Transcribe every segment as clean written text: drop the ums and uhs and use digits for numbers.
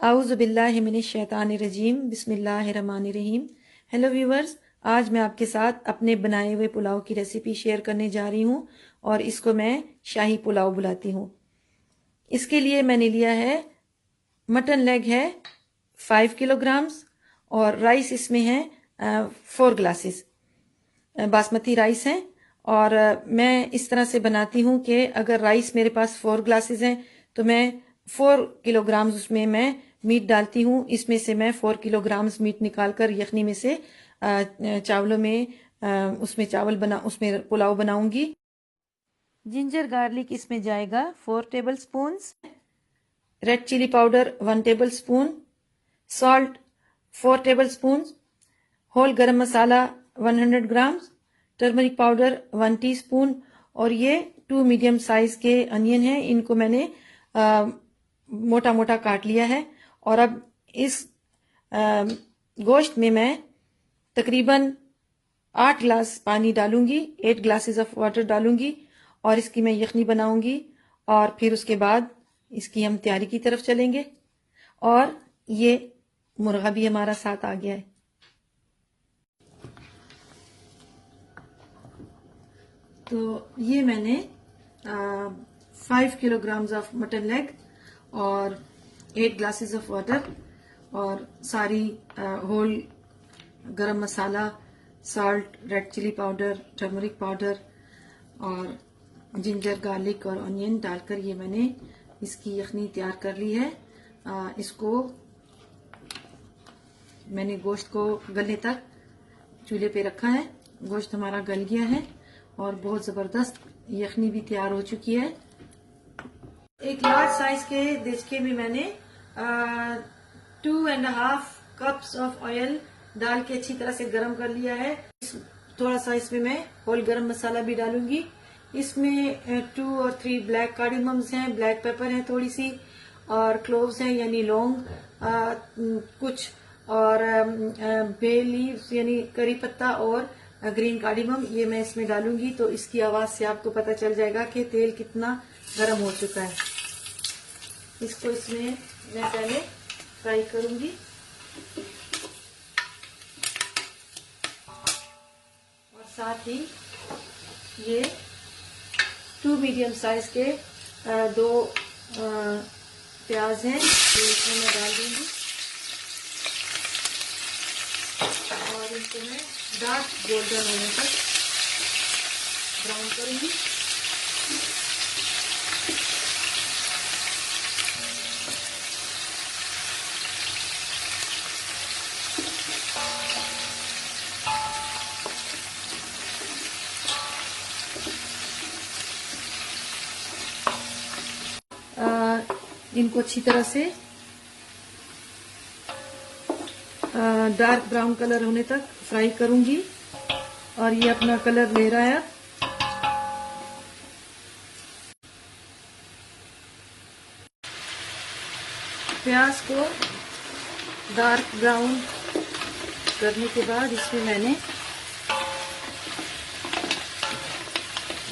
आऊज़ु बिल्लाहि मिनश शैतानिर रजीम बिस्मिल्लाहिर रहमानिर रहीम। Hello viewers, आज मैं आपके साथ अपने बनाए हुए पुलाव की रेसिपी शेयर करने जा रही हूँ और इसको मैं शाही पुलाव बुलाती हूँ। इसके लिए मैंने लिया है मटन लेग है 5 किलोग्राम्स और राइस इसमें है 4 ग्लासेस बासमती राइस है। और मैं इस तरह से बनाती हूँ कि अगर राइस मेरे पास 4 ग्लासेस हैं तो मैं 4 किलोग्राम्स उसमें मैं मीट डालती हूँ। इसमें से मैं 4 किलोग्राम्स मीट निकालकर यखनी में से चावलों में उसमें पुलाव बनाऊंगी। जिंजर गार्लिक इसमें जाएगा 4 tablespoon, red chilli powder 1 tablespoon, salt 4 tablespoon, whole garam masala 100 grams, turmeric powder 1 teaspoon. और ये 2 मीडियम साइज के अनियन हैं, इनको मैंने मोटा मोटा काट लिया है। और अब इस गोश्त में मैं तकरीबन 8 ग्लास पानी डालूंगी, 8 ग्लासेस ऑफ वाटर डालूंगी और इसकी मैं यखनी बनाऊंगी। और फिर उसके बाद इसकी हम तैयारी की तरफ चलेंगे। और ये मुर्गा भी हमारा साथ आ गया है। तो ये मैंने 5 किलोग्राम्स ऑफ मटन लेग और 8 ग्लासेस ऑफ वाटर और सारी whole garam masala, salt, red chilli powder, turmeric powder और जिंजर गार्लिक और ऑनियन डालकर ये मैंने इसकी यखनी तैयार कर ली है। इसको मैंने गोश्त को गलने तक चूल्हे पे रखा है। गोश्त हमारा गल गया है और बहुत जबरदस्त यखनी भी तैयार हो चुकी है। एक लार्ज साइज के देचके में मैंने 2.5 कप्स ऑफ ऑयल डाल के अच्छी तरह से गर्म कर लिया है। थोड़ा सा इसमें मैं होल गरम मसाला भी डालूंगी। इसमें 2 और 3 ब्लैक कार्डिमम्स हैं, ब्लैक पेपर है थोड़ी सी, और क्लोव्स हैं यानी लौंग कुछ, और बे लीव्स यानी करी पत्ता और ग्रीन कार्डिमम ये मैं इसमें डालूंगी। तो इसकी आवाज से आपको पता चल जाएगा कि तेल कितना गर्म हो चुका है। इसको इसमें मैं पहले फ्राई करूंगी और साथ ही ये 2 मीडियम साइज के 2 प्याज हैं जो इसमें मैं डाल दूंगी और इनको मैं डार्क गोल्डन होने तक ब्राउन करूंगी। इनको अच्छी तरह से डार्क ब्राउन कलर होने तक फ्राई करूंगी और ये अपना कलर ले रहा है। प्याज को डार्क ब्राउन करने के बाद इसमें मैंने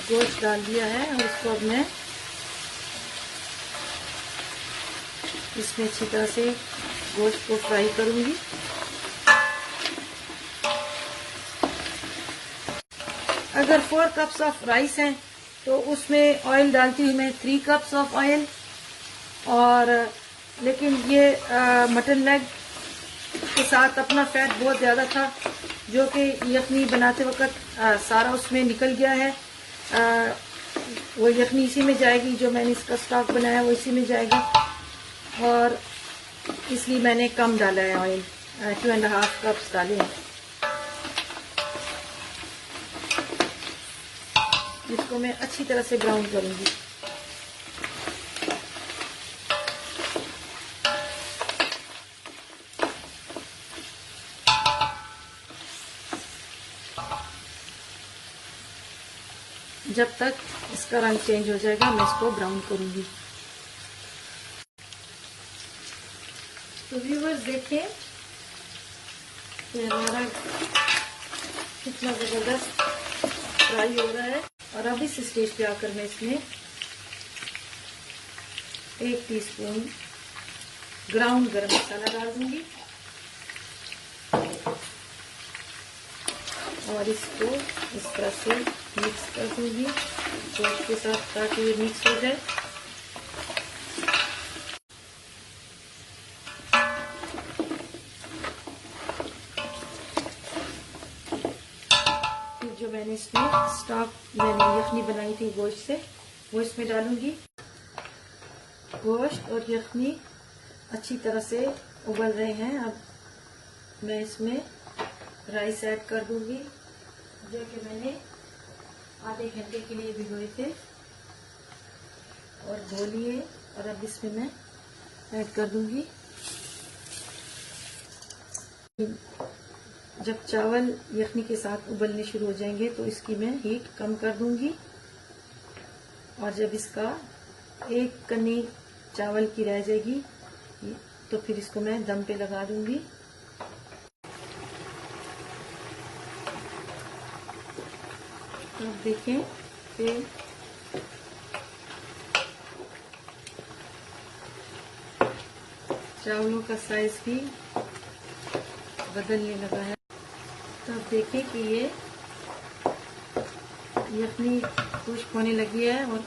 गोश्त डाल दिया है और इसको अब मैं इसमें अच्छी तरह से गोश्त को फ्राई करूंगी। अगर 4 कप्स ऑफ राइस हैं तो उसमें ऑयल डालती हूँ मैं 3 कप्स ऑफ ऑयल। और लेकिन ये मटन लेग के साथ अपना फैट बहुत ज़्यादा था जो कि यखनी बनाते वक्त सारा उसमें निकल गया है। वो यखनी इसी में जाएगी, जो मैंने इसका स्टॉक बनाया वो इसी में जाएगा और इसलिए मैंने कम डाला है ऑयल, 2.5 कप्स डाले हैं। इसको मैं अच्छी तरह से ब्राउन करूंगी। जब तक इसका रंग चेंज हो जाएगा मैं इसको ब्राउन करूंगी। तो व्यूअर्स देखिए हमारा कितना जबरदस्त फ्राई हो रहा है। और अब इस स्टेज पे आकर मैं इसमें 1 टीस्पून ग्राउंड गरम मसाला डाल दूंगी और इसको इस तरह से मिक्स कर दूंगी गोश्त के साथ ताकि ये मिक्स हो जाए। फिर जो मैंने इसमें मैंने यखनी बनाई थी गोश्त से वो इसमें डालूंगी। गोश्त और यखनी अच्छी तरह से उबल रहे हैं। अब मैं इसमें राइस ऐड कर दूंगी जो कि मैंने आधे घंटे के लिए भिगोए थे और धो लिए, और अब इसमें मैं ऐड कर दूंगी। जब चावल यखनी के साथ उबलने शुरू हो जाएंगे तो इसकी मैं हीट कम कर दूंगी, और जब इसका एक कनी चावल की रह जाएगी तो फिर इसको मैं दम पे लगा दूंगी। अब देखें कि चावलों का साइज भी बदलने लगा है। तो अब देखें कि ये अपनी खुश्क होने लगी है और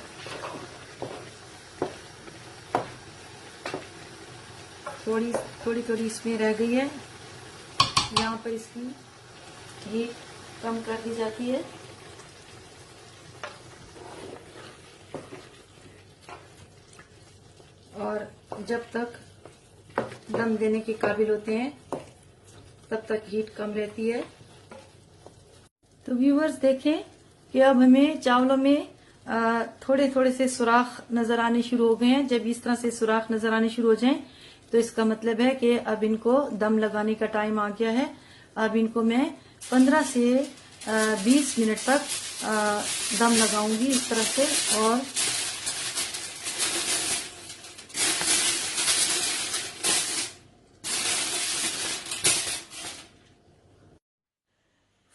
थोड़ी थोड़ी इसमें रह गई है। यहाँ पर इसकी हीट कम कर दी जाती है। और जब तक दम देने के काबिल होते हैं तब तक हीट कम रहती है। तो व्यूअर्स देखें कि अब हमें चावलों में थोड़े थोड़े से सुराख नजर आने शुरू हो गए हैं। जब इस तरह से सुराख नजर आने शुरू हो जाएं तो इसका मतलब है कि अब इनको दम लगाने का टाइम आ गया है। अब इनको मैं 15 से 20 मिनट तक दम लगाऊंगी इस तरह से। और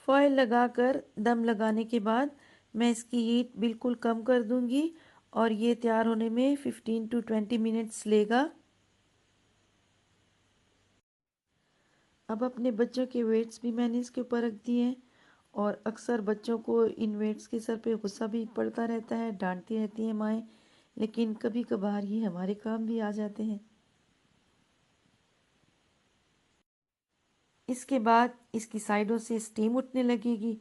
फॉयल लगाकर दम लगाने के बाद मैं इसकी हीट बिल्कुल कम कर दूंगी और ये तैयार होने में 15 to 20 मिनट्स लेगा। अब अपने बच्चों के वेट्स भी मैंने इसके ऊपर रख दिए हैं, और अक्सर बच्चों को इन वेट्स के सर पे गुस्सा भी पड़ता रहता है, डांटती रहती हैं माएँ, लेकिन कभी कभार ही हमारे काम भी आ जाते हैं। इसके बाद इसकी साइडों से स्टीम उठने लगेगी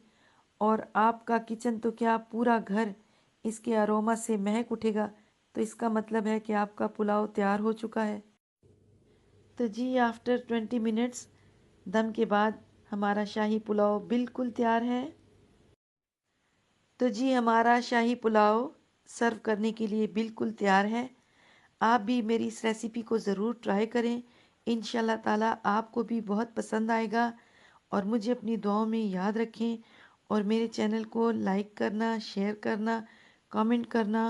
और आपका किचन तो क्या पूरा घर इसके अरोमा से महक उठेगा। तो इसका मतलब है कि आपका पुलाव तैयार हो चुका है। तो जी आफ्टर 20 मिनट्स दम के बाद हमारा शाही पुलाव बिल्कुल तैयार है। तो जी हमारा शाही पुलाव सर्व करने के लिए बिल्कुल तैयार है। आप भी मेरी इस रेसिपी को ज़रूर ट्राई करें। इंशाल्लाह ताला आपको भी बहुत पसंद आएगा। और मुझे अपनी दुआओं में याद रखें, और मेरे चैनल को लाइक करना, शेयर करना, कमेंट करना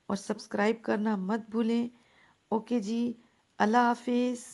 और सब्सक्राइब करना मत भूलें। ओके जी, अल्लाह हाफिज़।